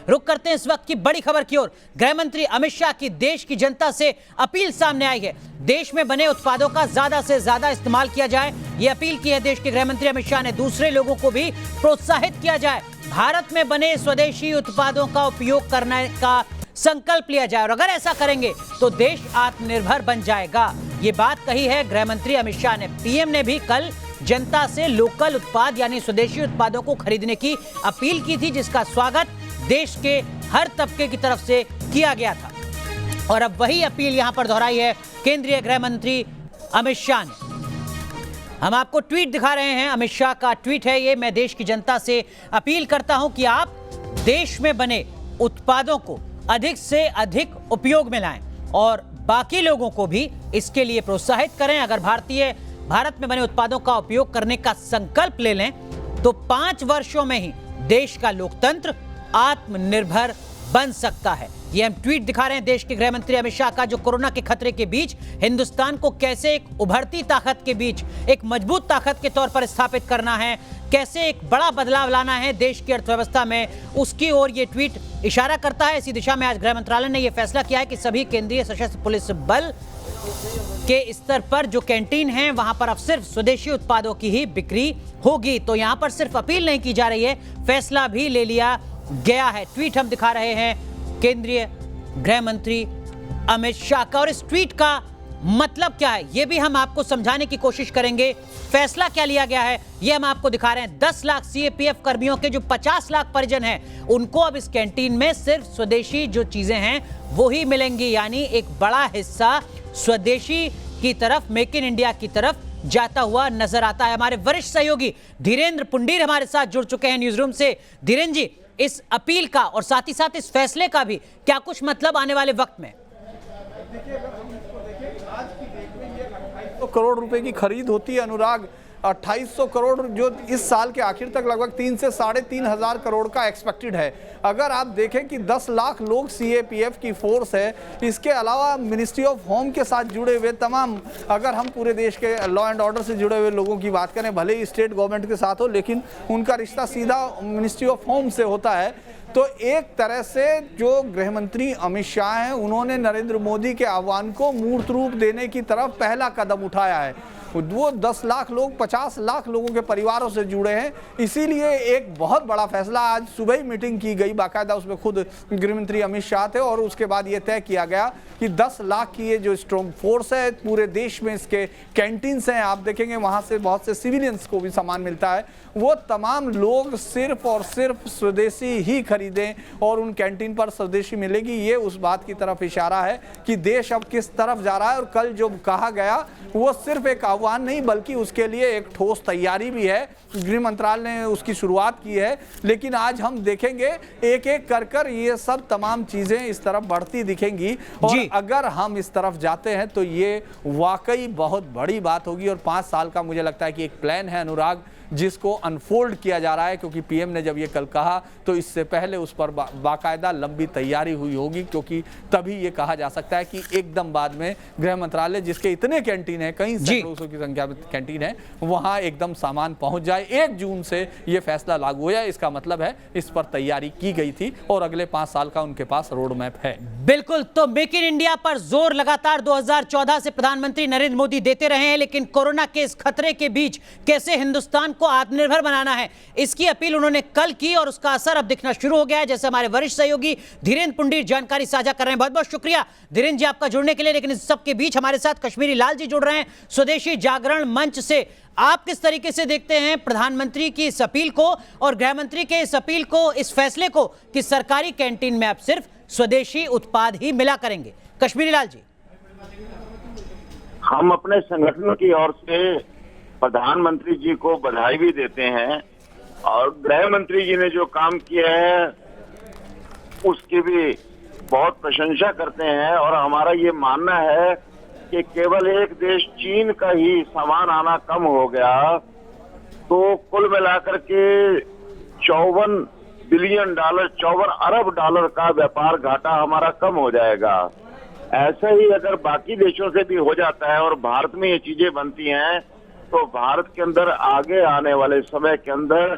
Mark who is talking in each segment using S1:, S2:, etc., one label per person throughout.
S1: रुक करते हैं इस वक्त की बड़ी खबर की ओर। गृह मंत्री अमित शाह की देश की जनता से अपील सामने आई है। देश में बने उत्पादों का ज्यादा से ज्यादा इस्तेमाल किया जाए, ये अपील की है देश के गृह मंत्री अमित शाह ने। दूसरे लोगों को भी प्रोत्साहित किया जाए, भारत में बने स्वदेशी उत्पादों का उपयोग करने का संकल्प लिया जाए और अगर ऐसा करेंगे तो देश आत्मनिर्भर बन जाएगा। ये बात कही है गृह मंत्री अमित शाह ने। पीएम ने भी कल जनता से लोकल उत्पाद यानी स्वदेशी उत्पादों को खरीदने की अपील की थी, जिसका स्वागत देश के हर तबके की तरफ से किया गया था। और अब वही अपील यहां पर दोहराई है केंद्रीय गृह मंत्री अमित शाह ने। हम आपको ट्वीट दिखा रहे हैं, अमित शाह का ट्वीट है ये। मैं देश की जनता से अपील करता हूं कि आप देश में बने उत्पादों को अधिक से अधिक उपयोग में लाएं और बाकी लोगों को भी इसके लिए प्रोत्साहित करें। अगर भारत में बने उत्पादों का उपयोग करने का संकल्प ले लें तो 5 वर्षों में ही देश का लोकतंत्र आत्मनिर्भर बन सकता है। ये हम ट्वीट दिखा रहे हैं देश के गृह मंत्री अमित शाह का, जो कोरोना के खतरे के बीच हिंदुस्तान को कैसे एक उभरती ताकत के बीच एक मजबूत ताकत के तौर पर स्थापित करना है, कैसे एक बड़ा बदलाव लाना है देश की अर्थव्यवस्था में, उसकी ओर ये ट्वीट इशारा करता है। इसी दिशा में आज गृह मंत्रालय ने यह फैसला किया है कि सभी केंद्रीय सशस्त्र पुलिस बल के स्तर पर जो कैंटीन हैं वहां पर अब सिर्फ स्वदेशी उत्पादों की ही बिक्री होगी। तो यहां पर सिर्फ अपील नहीं की जा रही है, फैसला भी ले लिया गया है। ट्वीट हम दिखा रहे हैं केंद्रीय गृह मंत्री अमित शाह का और इस ट्वीट का मतलब क्या है ये भी हम आपको समझाने की कोशिश करेंगे। फैसला क्या लिया गया है ये हम आपको दिखा रहे हैं। 10 लाख सीएपीएफ कर्मियों के जो 50 लाख परिजन हैं उनको अब इस कैंटीन में सिर्फ स्वदेशी जो चीजें हैं वो ही मिलेंगी, यानी एक बड़ा हिस्सा स्वदेशी की तरफ, मेक इन इंडिया की तरफ जाता हुआ नजर आता है। हमारे वरिष्ठ सहयोगी धीरेन्द्र पुंडीर हमारे साथ जुड़ चुके हैं न्यूज रूम से। धीरेन्द्र जी, इस अपील का और साथ ही साथ इस फैसले का भी क्या कुछ मतलब आने वाले वक्त में?
S2: देखिए, अगर हम इसको देखें आज की डेट में ये 2800 करोड़ रुपए की खरीद होती है अनुराग। 2800 करोड़ जो इस साल के आखिर तक लगभग 3 से 3,500 करोड़ का एक्सपेक्टेड है। अगर आप देखें कि 10 लाख लोग सीएपीएफ की फोर्स है, इसके अलावा मिनिस्ट्री ऑफ होम के साथ जुड़े हुए तमाम, अगर हम पूरे देश के लॉ एंड ऑर्डर से जुड़े हुए लोगों की बात करें, भले ही स्टेट गवर्नमेंट के साथ हो लेकिन उनका रिश्ता सीधा मिनिस्ट्री ऑफ होम से होता है। तो एक तरह से जो गृह मंत्री अमित शाह हैं उन्होंने नरेंद्र मोदी के आह्वान को मूर्त रूप देने की तरफ पहला कदम उठाया है। वो 10 लाख लोग 50 लाख लोगों के परिवारों से जुड़े हैं, इसीलिए एक बहुत बड़ा फैसला आज सुबह ही मीटिंग की गई, बाकायदा उसमें खुद गृहमंत्री अमित शाह थे और उसके बाद ये तय किया गया कि 10 लाख की ये जो स्ट्रॉन्ग फोर्स है पूरे देश में, इसके कैंटीन्स हैं, आप देखेंगे वहाँ से बहुत से सिविलियंस को भी सामान मिलता है, वो तमाम लोग सिर्फ और सिर्फ स्वदेशी ही खरीदें और उन कैंटीन पर स्वदेशी मिलेगी। ये उस बात की तरफ इशारा है कि देश अब किस तरफ जा रहा है। और कल जो कहा गया वो सिर्फ एक आह्वान नहीं बल्कि उसके लिए एक ठोस तैयारी भी है। गृह मंत्रालय ने उसकी शुरुआत की है, लेकिन आज हम देखेंगे एक एक कर कर ये सब तमाम चीजें इस तरफ बढ़ती दिखेंगी और अगर हम इस तरफ जाते हैं तो ये वाकई बहुत बड़ी बात होगी। और 5 साल का मुझे लगता है कि एक प्लान है अनुराग, जिसको अनफोल्ड किया जा रहा है, क्योंकि पीएम ने जब ये कल कहा तो इससे पहले उस पर बाकायदा लंबी तैयारी हुई होगी, क्योंकि तभी ये कहा जा सकता है कि एकदम बाद में गृह मंत्रालय जिसके इतने कैंटीन है, कई सैकड़ों की संख्या में कैंटीन है, वहां एकदम सामान पहुंच जाए। 1 जून से ये फैसला लागू हो जाए, इसका मतलब है इस पर तैयारी की गई थी और अगले 5 साल का उनके पास रोड मैप है।
S1: बिल्कुल, तो मेक इन इंडिया पर जोर लगातार 2014 से प्रधानमंत्री नरेंद्र मोदी देते रहे हैं, लेकिन कोरोना के इस खतरे के बीच कैसे हिंदुस्तान को आत्मनिर्भर बनाना है, इसकी अपील उन्होंने कल की और उसका असर अब दिखना शुरू हो गया है, जैसे हमारे वरिष्ठ सहयोगी धीरेन्द्र पुंडीर जानकारी साझा कर रहे हैं। बहुत बहुत शुक्रिया धीरेन्द्र जी आपका जुड़ने के लिए। लेकिन इस सबके बीच हमारे साथ कश्मीरी लाल जी जुड़ रहे हैं स्वदेशी जागरण मंच से। आप किस तरीके से देखते हैं प्रधानमंत्री की इस अपील को और गृह मंत्री के इस अपील को, इस फैसले को कि सरकारी कैंटीन में अब सिर्फ स्वदेशी उत्पाद ही मिला करेंगे? कश्मीरी लाल जी।
S3: हम अपने संगठन की ओर से प्रधानमंत्री जी को बधाई भी देते हैं और गृह मंत्री जी ने जो काम किया है उसकी भी बहुत प्रशंसा करते हैं। और हमारा ये मानना है कि केवल एक देश चीन का ही सामान आना कम हो गया तो कुल मिलाकर के 54 बिलियन डॉलर, 54 अरब डॉलर का व्यापार घाटा हमारा कम हो जाएगा। ऐसा ही अगर बाकी देशों से भी हो जाता है और भारत में ये चीजें बनती हैं तो भारत के अंदर आगे आने वाले समय के अंदर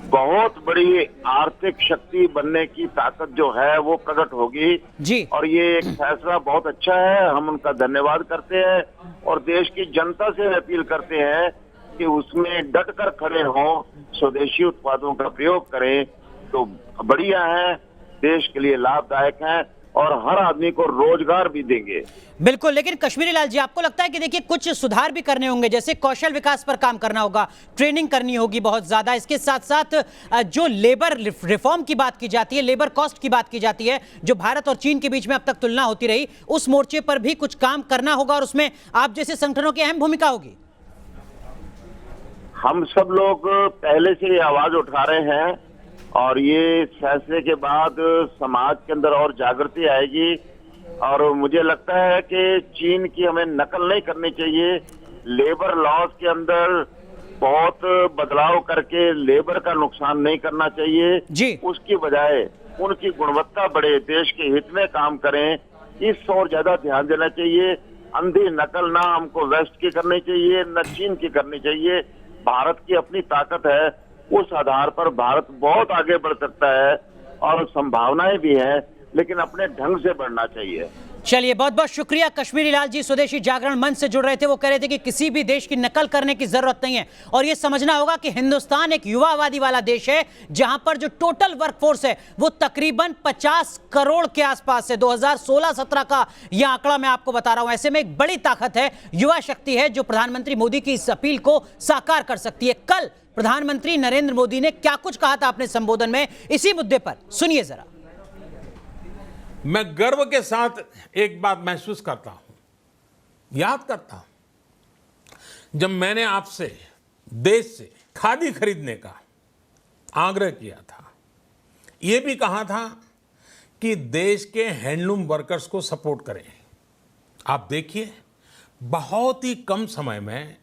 S3: बहुत बड़ी आर्थिक शक्ति बनने की ताकत जो है वो प्रकट होगी
S1: जी।
S3: और ये एक फैसला बहुत अच्छा है, हम उनका धन्यवाद करते हैं और देश की जनता से अपील करते हैं कि उसमें डट कर खड़े हों, स्वदेशी उत्पादों का प्रयोग करें तो बढ़िया है, देश के लिए लाभदायक है और हर आदमी को रोजगार भी देंगे।
S1: बिल्कुल, लेकिन कश्मीरी लाल जी, आपको लगता है कि देखिए कुछ सुधार भी करने होंगे, जैसे कौशल विकास पर काम करना होगा, ट्रेनिंग करनी होगी बहुत ज्यादा, इसके साथ साथ जो लेबर रिफॉर्म की बात की जाती है, लेबर कॉस्ट की बात की जाती है, जो भारत और चीन के बीच में अब तक तुलना होती रही, उस मोर्चे पर भी कुछ काम करना होगा और उसमें आप जैसे संगठनों की अहम भूमिका होगी।
S3: हम सब लोग पहले से ये आवाज उठा रहे हैं और ये फैसले के बाद समाज के अंदर और जागृति आएगी और मुझे लगता है कि चीन की हमें नकल नहीं करनी चाहिए। लेबर लॉज के अंदर बहुत बदलाव करके लेबर का नुकसान नहीं करना चाहिए
S1: जी।
S3: उसकी बजाय उनकी गुणवत्ता बढ़े, देश के हित में काम करें, इस और ज्यादा ध्यान देना चाहिए। अंधी नकल ना हमको वेस्ट की करनी चाहिए न चीन की करनी चाहिए। भारत की अपनी ताकत है, उस आधार पर भारत बहुत आगे बढ़ सकता है और संभावनाएं भी हैं, लेकिन अपने ढंग से बढ़ना चाहिए।
S1: चलिए, बहुत बहुत शुक्रिया कश्मीरी लाल जी, स्वदेशी जागरण मंच से जुड़ रहे थे। वो कह रहे थे कि किसी भी देश की नकल करने की जरूरत नहीं है और ये समझना होगा कि हिंदुस्तान एक युवावादी वाला देश है जहां पर जो टोटल वर्कफोर्स है वो तकरीबन 50 करोड़ के आसपास है। 2016-17 का यह आंकड़ा मैं आपको बता रहा हूं। ऐसे में एक बड़ी ताकत है, युवा शक्ति है, जो प्रधानमंत्री मोदी की इस अपील को साकार कर सकती है। कल प्रधानमंत्री नरेंद्र मोदी ने क्या कुछ कहा था अपने संबोधन में इसी मुद्दे पर, सुनिए जरा।
S4: मैं गर्व के साथ एक बात महसूस करता हूं, याद करता हूं, जब मैंने आपसे देश से खादी खरीदने का आग्रह किया था, यह भी कहा था कि देश के हैंडलूम वर्कर्स को सपोर्ट करें। आप देखिए, बहुत ही कम समय में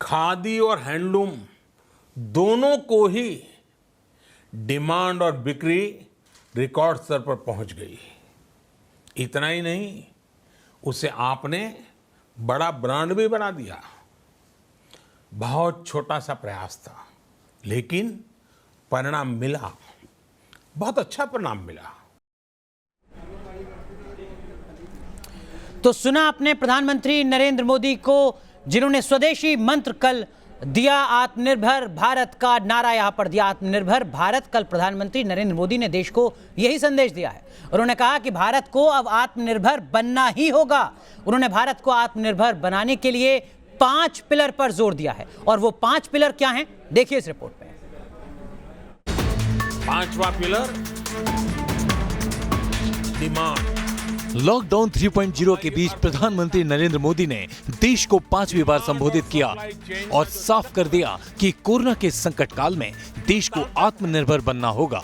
S4: खादी और हैंडलूम दोनों को ही डिमांड और बिक्री रिकॉर्ड स्तर पर पहुंच गई। इतना ही नहीं, उसे आपने बड़ा ब्रांड भी बना दिया। बहुत छोटा सा प्रयास था, लेकिन परिणाम मिला, बहुत अच्छा परिणाम मिला।
S1: तो सुना आपने प्रधानमंत्री नरेंद्र मोदी को, जिन्होंने स्वदेशी मंत्र कल दिया, आत्मनिर्भर भारत का नारा यहां पर दिया, आत्मनिर्भर भारत। कल प्रधानमंत्री नरेंद्र मोदी ने देश को यही संदेश दिया है। उन्होंने कहा कि भारत को अब आत्मनिर्भर बनना ही होगा। उन्होंने भारत को आत्मनिर्भर बनाने के लिए 5 पिलर पर जोर दिया है और वो 5 पिलर क्या हैं, देखिए इस रिपोर्ट में।
S4: 5वां पिलर डिमांड।
S5: लॉकडाउन 3.0 के बीच प्रधानमंत्री नरेंद्र मोदी ने देश को 5वीं बार संबोधित किया और साफ कर दिया कि कोरोना के संकट काल में देश को आत्मनिर्भर बनना होगा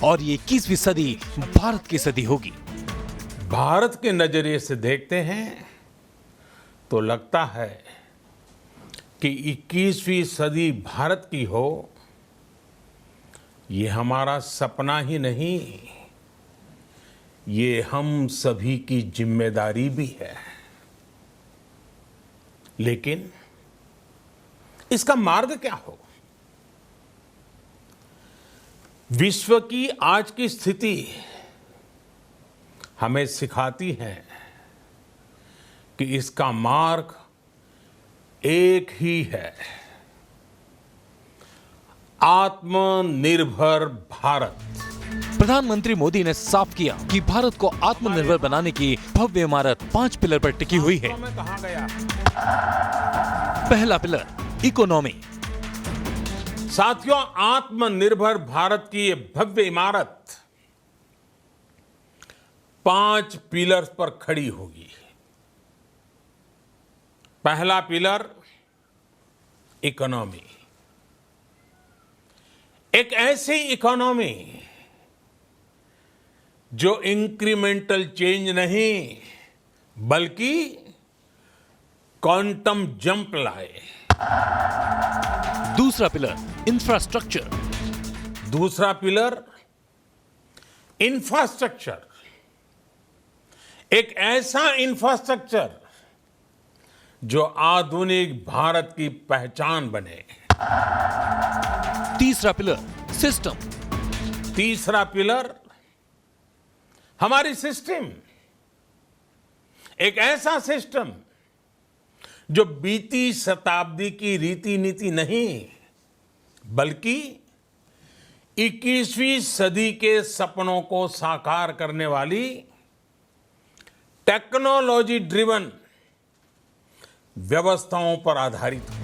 S5: और ये 21वीं सदी भारत की सदी होगी।
S4: भारत के नजरिए से देखते हैं तो लगता है कि 21वीं सदी भारत की हो, ये हमारा सपना ही नहीं, ये हम सभी की जिम्मेदारी भी है। लेकिन इसका मार्ग क्या हो? विश्व की आज की स्थिति हमें सिखाती है कि इसका मार्ग एक ही है, आत्मनिर्भर भारत।
S5: प्रधानमंत्री मोदी ने साफ किया कि भारत को आत्मनिर्भर बनाने की भव्य इमारत 5 पिलर पर टिकी हुई है। पहला पिलर इकोनॉमी।
S4: साथियों, आत्मनिर्भर भारत की ये भव्य इमारत 5 पिलर्स पर खड़ी होगी। पहला पिलर इकोनॉमी। एक ऐसी इकोनॉमी जो इंक्रीमेंटल चेंज नहीं बल्कि क्वांटम जंप लाए।
S5: दूसरा पिलर इंफ्रास्ट्रक्चर।
S4: दूसरा पिलर इंफ्रास्ट्रक्चर। एक ऐसा इंफ्रास्ट्रक्चर जो आधुनिक भारत की पहचान बने।
S5: तीसरा पिलर सिस्टम,
S4: तीसरा पिलर हमारी सिस्टम, एक ऐसा सिस्टम जो बीती शताब्दी की रीति नीति नहीं बल्कि 21वीं सदी के सपनों को साकार करने वाली टेक्नोलॉजी ड्रिवन व्यवस्थाओं पर आधारित हो।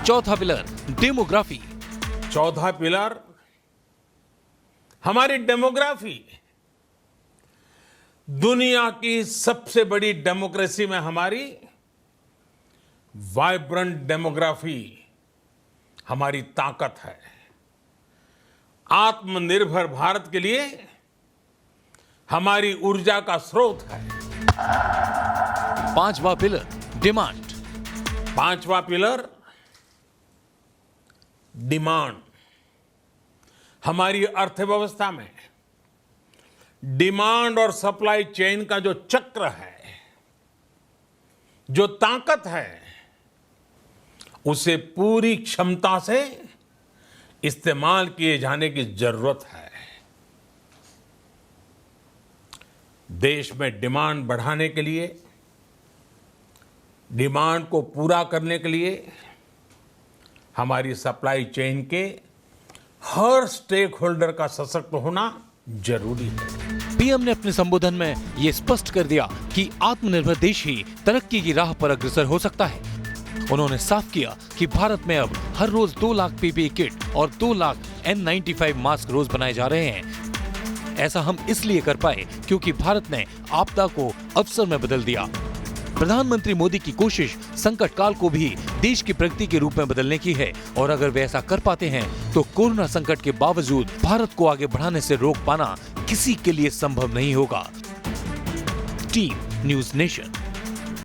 S5: चौथा पिलर डेमोग्राफी,
S4: चौथा पिलर हमारी डेमोग्राफी। दुनिया की सबसे बड़ी डेमोक्रेसी में हमारी वाइब्रेंट डेमोग्राफी हमारी ताकत है। आत्मनिर्भर भारत के लिए हमारी ऊर्जा का स्रोत है।
S5: पांचवा पिलर डिमांड,
S4: पांचवा पिलर डिमांड। हमारी अर्थव्यवस्था में डिमांड और सप्लाई चेन का जो चक्र है, जो ताकत है, उसे पूरी क्षमता से इस्तेमाल किए जाने की जरूरत है। देश में डिमांड बढ़ाने के लिए, डिमांड को पूरा करने के लिए हमारी सप्लाई चेन के हर स्टेक होल्डर का सशक्त होना जरूरी है।
S5: पीएम ने अपने संबोधन में ये स्पष्ट कर दिया कि आत्मनिर्भर देश ही तरक्की की राह पर अग्रसर हो सकता है। उन्होंने साफ किया कि भारत में अब हर रोज 2 लाख पीपीई किट और 2 लाख N95 मास्क रोज बनाए जा रहे हैं। ऐसा हम इसलिए कर पाए क्योंकि भारत ने आपदा को अवसर में बदल दिया। प्रधानमंत्री मोदी की कोशिश संकट काल को भी देश की प्रगति के रूप में बदलने की है और अगर वे ऐसा कर पाते हैं तो कोरोना संकट के बावजूद भारत को आगे बढ़ाने से रोक पाना किसी के लिए संभव नहीं होगा। Team news nation.